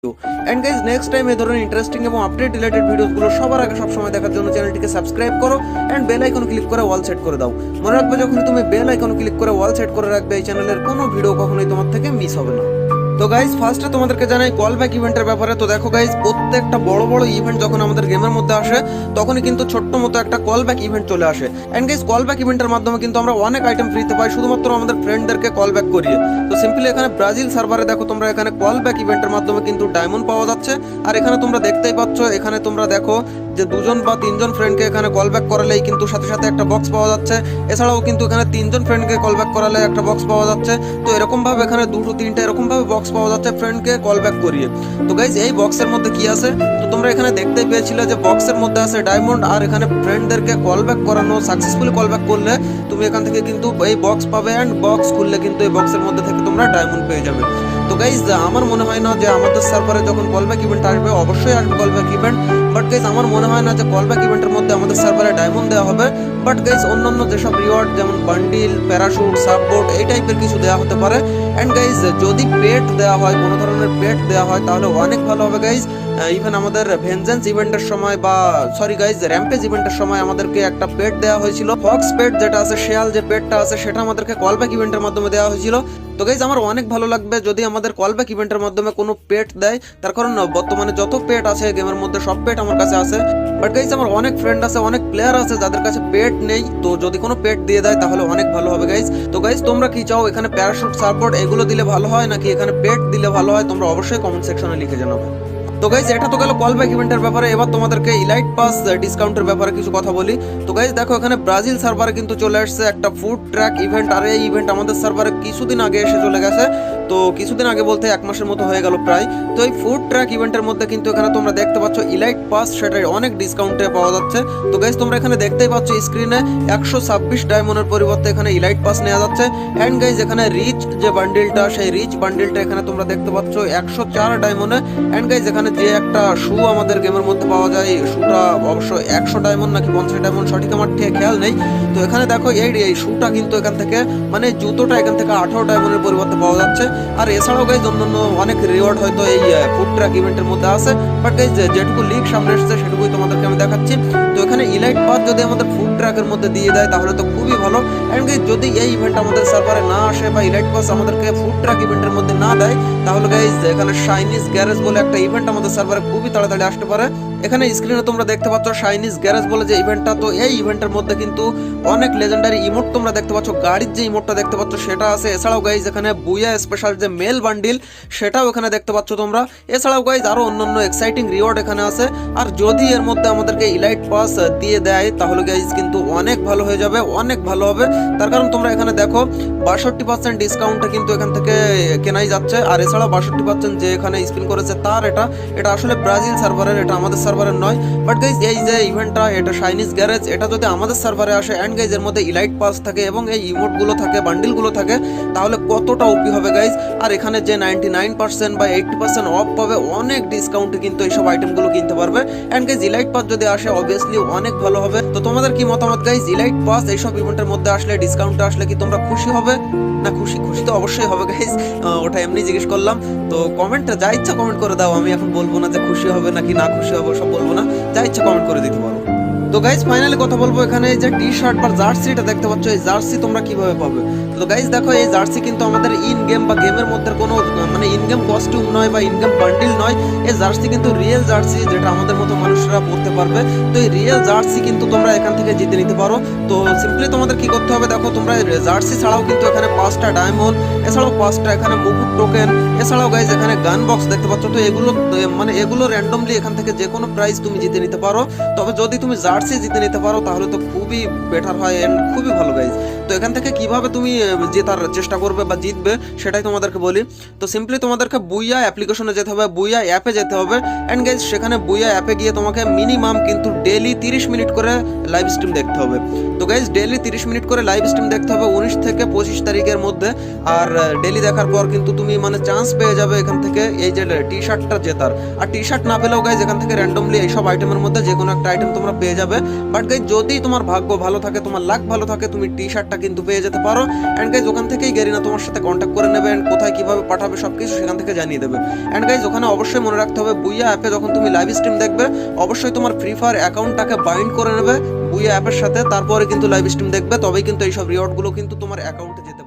And guys next time এই ধরনের interesting এবং আপডেট রিলেটেড ভিডিওগুলো সবার আগে সবসময় দেখার জন্য চ্যানেলটিকে সাবস্ক্রাইব করো এন্ড বেল আইকন ক্লিক করে অল সেট করে দাও। মনে রাখবে যখন তুমি বেল আইকন ক্লিক করে অল সেট করে রাখবে এই চ্যানেলের কোনো ভিডিও কখনোই তোমার থেকে মিস হবে না। তো গাইজ ফার্স্টে তোমাদেরকে জানাই কল ব্যাক ইভেন্টের ব্যাপারে। তো দেখো গাইজ প্রত্যেকটা বড় বড় ইভেন্ট যখন আমাদের গেমের মধ্যে আসে তখনই কিন্তু ছোট্ট মতো একটা কল ব্যাক ইভেন্ট চলে আসে। এন্ড গাইজ কল ব্যাক ইভেন্টের মাধ্যমে কিন্তু আমরা অনেক আইটেম ফ্রিতে পাই শুধুমাত্র আমাদের ফ্রেন্ডদেরকে কল ব্যাক করিয়ে। তো সিম্পলি এখানে ব্রাজিল সার্ভারে দেখো তোমরা এখানে কল ব্যাক ইভেন্টের মাধ্যমে কিন্তু ডায়মন্ড পাওয়া যাচ্ছে। আর এখানে তোমরা দেখতেই পাচ্ছ, এখানে তোমরা দেখো যে দুজন বা তিনজন ফ্রেন্ডকে এখানে কল ব্যাক করালেই কিন্তু সাথে সাথে একটা বক্স পাওয়া যাচ্ছে। এছাড়াও কিন্তু এখানে তিনজন ফ্রেন্ডকে কল ব্যাক করালে একটা বক্স পাওয়া যাচ্ছে। তো এরকম ভাবে এখানে দুটো তিনটা এরকম ভাবে বক্স পাওয়া যাচ্ছে ফ্রেন্ডকে কল ব্যাক করিয়ে। তো গাইজ এই বক্সের মধ্যে কি আছে, তো তোমরা এখানে দেখতেই পেয়েছিলে যে বক্সের মধ্যে আছে ডায়মন্ড। আর এখানে ফ্রেন্ডদেরকে কল ব্যাক করানো সাকসেসফুলি কল ব্যাক করলে তুমি এখান থেকে কিন্তু এই বক্স পাবে এন্ড বক্স খুললে কিন্তু এই বক্সের মধ্যে থেকে তোমরা ডায়মন্ড পেয়ে যাবে। তো গাইজ আমার মনে হয় না যে আমাদের সার্ভারে যখন কল ব্যাক ইভেন্ট আসবে, অবশ্যই আসবে call back event, but guys আমার মনে হয় না যে কল ব্যাক ইভেন্টের মধ্যে আমাদের সার্ভারে ডায়মন্ড দেওয়া হবে। বাট গাইজ অন্যান্য যেসব রিওয়ার্ড যেমন বান্ডিল, প্যারাশুট, সাপোর্ট এই টাইপের কিছু দেওয়া হতে পারে। এন্ড গাইজ যদি পেট দেওয়া হয়, কোনো ধরনের পেট দেওয়া হয় তাহলে অনেক ভালো হবে গাইজ। ইভেন আমাদের ভেনজেন্স ইভেন্টের সময় বা সরি গাইজ র্যাম্পেজ ইভেন্টের সময় আমাদেরকে একটা পেট দেওয়া হয়েছিল, ফক্স পেট যেটা আছে, শেয়াল যে পেটটা আছে সেটা আমাদেরকে কল ব্যাক ইভেন্টের মাধ্যমে দেওয়া হয়েছিল। তো গাইজ আমার অনেক ভালো লাগবে যদি আমাদের কল ব্যাক ইভেন্টের মাধ্যমে কোনো পেট দেয়, তার কারণ বর্তমানে যত পেট আছে গেমের মধ্যে সব পেট আমার কাছে আছে। বাট গাইজ আমার অনেক ফ্রেন্ড আছে, অনেক প্লেয়ার আছে যাদের কাছে পেট নেই। তো যদি কোনো পেট দিয়ে দেয় তাহলে অনেক ভালো হবে গাইজ। তো গাইজ তোমরা কি চাও, এখানে প্যারাশুট, সাপোর্ট এগুলো দিলে ভালো হয় নাকি এখানে পেট দিলে ভালো হয়, তোমরা অবশ্যই কমেন্ট সেকশনে লিখে জানাবে। তো গাইজ এটা তো গেল কল ব্যাক ইভেন্টের ব্যাপারে। এবার তোমাদেরকে ইলাইট পাস ডিসকাউন্টের ব্যাপারে কিছু কথা বলি। তো গাইজ দেখো এখানে ব্রাজিল সার্ভারে কিন্তু চলে আসছে একটা ফুড ট্র্যাক ইভেন্ট। আর এই ইভেন্ট আমাদের সার্ভারে কিছুদিন আগে এসে চলে গেছে। তো কিছুদিন আগে বলতে 1 মাসের মতো হয়ে গেল প্রায়। তো এই ফুড ট্র্যাক ইভেন্টের মধ্যে কিন্তু এখানে তোমরা দেখতে পাচ্ছ ইলাইট পাস, সেটা অনেক ডিসকাউন্টে পাওয়া যাচ্ছে। তো গাইজ তোমরা এখানে দেখতেই পাচ্ছ স্ক্রিনে 126 ডায়মন্ডের পরিবর্তে এখানে ইলাইট পাস নেওয়া যাচ্ছে। এন্ড গাইজ এখানে রিচ যে বান্ডিলটা, সেই রিচ বান্ডিলটা এখানে তোমরা দেখতে পাচ্ছ 104 ডায়মন্ডে। এন্ড গাইজ এখানে যে একটা শু আমাদের গেমের মধ্যে পাওয়া যায়, শুটা অবশ্য 100 ডায়মন্ড নাকি 50 ডায়মন্ড সঠিক আমার ঠিক খেয়াল নেই। তো এখানে দেখো এই শুটা কিন্তু এখান থেকে মানে জুতোটা এখান থেকে 18 ডায়মন্ডের পরিবর্তে পাওয়া যাচ্ছে। আর এছাড়াও গাইজ অন্যান্য অনেক রিওয়ার্ড হয়তো এই ফুড ট্র্যাক ইভেন্টের মধ্যে আছে। বাট গাইজ যেটুকু লিগ সামনে এসেছে সেটুকুই তোমাদেরকে আমি দেখাচ্ছি। তো এখানে ইলাইট পাস যদি আমাদের ফুড ট্র্যাকের মধ্যে দিয়ে দেয় তাহলে তো খুবই ভালো। এন্ড গাইজ যদি এই ইভেন্ট আমাদের সার্ভারে না আসে বা ইলাইট পাস আমাদেরকে ফুড ট্র্যাক ইভেন্টের মধ্যে না দেয়, তাহলে গাইজ এখানে শাইনিজ গ্যারেজ বলে একটা ইভেন্ট আমাদের সার্ভারে খুবই তাড়াতাড়ি আসতে পারে। এখানে স্ক্রিনে তোমরা দেখতে পাচ্ছ শাইনিজ গ্যারেজ বলে যে ইভেন্টটা। তো এই ইভেন্টের মধ্যে কিন্তু অনেক লেজেন্ডারি ইমোট তোমরা দেখতে পাচ্ছ, গাড়ির যে ইমোটটা দেখতে পাচ্ছ সেটা আছে। এছাড়াও গাইজ এখানে বুয়া স্পেশাল যে মেল বান্ডিল সেটাও এখানে দেখতে পাচ্ছ তোমরা। এছাড়াও গাইজ আরো অন্যান্য এক্সাইটিং রিওয়ার্ড এখানে আছে। আর যদি এর মধ্যে আমাদেরকে ইলাইট পাস দিয়ে দেয় তাহলে গাইজ কিন্তু অনেক ভালো হয়ে যাবে, অনেক ভালো হবে। তার কারণ তোমরা এখানে দেখো 62% ডিসকাউন্টে কিন্তু এখান থেকে কেনাই যাচ্ছে। আর এছাড়াও 62% যে এখানে স্পিন করেছে তার এটা আসলে ব্রাজিল সার্ভারের, এটা আমাদের সার্ভারের নয়। বাট গাইজ এই যে ইভেন্টটা, এটা শাইনিজ গ্যারেজ, এটা যদি আমাদের সার্ভারে আসে এন্ড গাইজ এর মধ্যে ইলাইট পাস থাকে এবং এই ইমোটগুলো থাকে, বান্ডিলগুলো থাকে, তাহলে কতটা ওপি হবে গাইজ। আর এখানে যে 99% বা 80% অফ পাবে, অনেক ডিসকাউন্টে কিন্তু এইসব আইটেমগুলো কিনতে পারবে। এন্ড গাইজ ইলাইট পাস যদি আসে অবভিয়াসলি অনেক ভালো হবে। তো তোমাদের কি মতামত গাইজ, ইলাইট পাস এইসব ইভেন্টের মধ্যে আসলে, ডিসকাউন্টে আসলে কি তোমরা খুশি হবে না? খুশি তো অবশ্যই হবে গাইজ, ওটা এমনি জিজ্ঞেস করলাম। তো কমেন্টে যা ইচ্ছা কমেন্ট করে দাও, আমি এখন বলবো না যে খুশি হবে নাকি না খুশি হবে, সব বলবো না, যা ইচ্ছা কমেন্ট করে দিতে পারো। তো গাইজ ফাইনালি কথা বলবো, এখানে এই যে টি শার্ট বা জার্সিটা দেখতে পাচ্ছ, এই জার্সি তোমরা কিভাবে পাবে। তো গাইজ দেখো এই জার্সি কিন্তু আমাদের ইন গেম বা গেমের মধ্যে কোনো মানে ইন গেম কস্টিউম নয় বা ইন গেম বান্ডিল নয়। এই জার্সি কিন্তু রিয়েল জার্সি, যেটা আমাদের মতো মানুষরা পড়তে পারবে। তো এই রিয়েল জার্সি কিন্তু তোমরা এখান থেকে জিতে নিতে পারো। তো সিম্পলি তোমাদের কি করতে হবে, দেখো তোমরা জার্সি ছাড়াও কিন্তু এখানে 5টা ডায়মন্ড, এছাড়াও 5টা এখানে মুকুট টোকেন, এছাড়াও গাইজ এখানে গান বক্স দেখতে পাচ্ছ। তো এগুলো মানে এগুলো র্যান্ডমলি এখান থেকে যে কোনো প্রাইস তুমি জিতে নিতে পারো। তবে যদি তুমি জার্সি জিতে নিতে পারো তাহলে তো খুবই বেটার হয় এন্ড খুবই ভালো গাইজ। তো এখান থেকে কিভাবে তুমি জেতার চেষ্টা করবে বা জিতবে সেটাই তোমাদেরকে বলি। তো সিম্পলি তোমাদেরকে বুইয়া অ্যাপ্লিকেশনে যেতে হবে, বুইয়া অ্যাপে যেতে হবে। এন্ড গাইজ সেখানে বুইয়া অ্যাপে গিয়ে তোমাকে মিনিমাম কিন্তু ডেইলি 30 মিনিট করে লাইভ স্ট্রিম দেখতে হবে। তো গাইজ ডেইলি 30 মিনিট করে লাইভ স্ট্রিম দেখতে হবে 19 থেকে 25 তারিখের মধ্যে। আর ডেইলি দেখার পর কিন্তু তুমি মানে চান্স পেয়ে যাবে এখান থেকে এই যে টি শার্টটা জেতার। আর টি শার্ট না পেলেও গাইজ এখান থেকে র্যান্ডমলি এইসব আইটেমের মধ্যে যে কোনো একটা আইটেম তোমরা পেয়ে যাবে। বাট গাইজ যদি তোমার ভাগ্য ভালো থাকে, তোমার লাক ভালো থাকে, তুমি টি শার্টটা কিন্তু পেয়ে যেতে পারো। অ্যান্ড গাইজ ওখান থেকেই গেরিনা তোমার সাথে কন্ট্যাক্ট করে নেবে অ্যান্ড কোথায় কীভাবে পাঠাবে সব কিছু সেখান থেকে জানিয়ে দেবে। অ্যান্ড গাইজ ওখানে অবশ্যই মনে রাখতে হবে বুইয়া অ্যাপে যখন তুমি লাইভ স্ট্রিম দেখবে অবশ্যই তোমার ফ্রি ফায়ার অ্যাকাউন্টটাকে বাইন্ড করে নেবে বুইয়া অ্যাপের সাথে, তারপরে কিন্তু লাইভ স্ট্রিম দেখবে, তবেই কিন্তু এইসব রিওয়ার্ডগুলো কিন্তু তোমার অ্যাকাউন্টে যেতে পারে।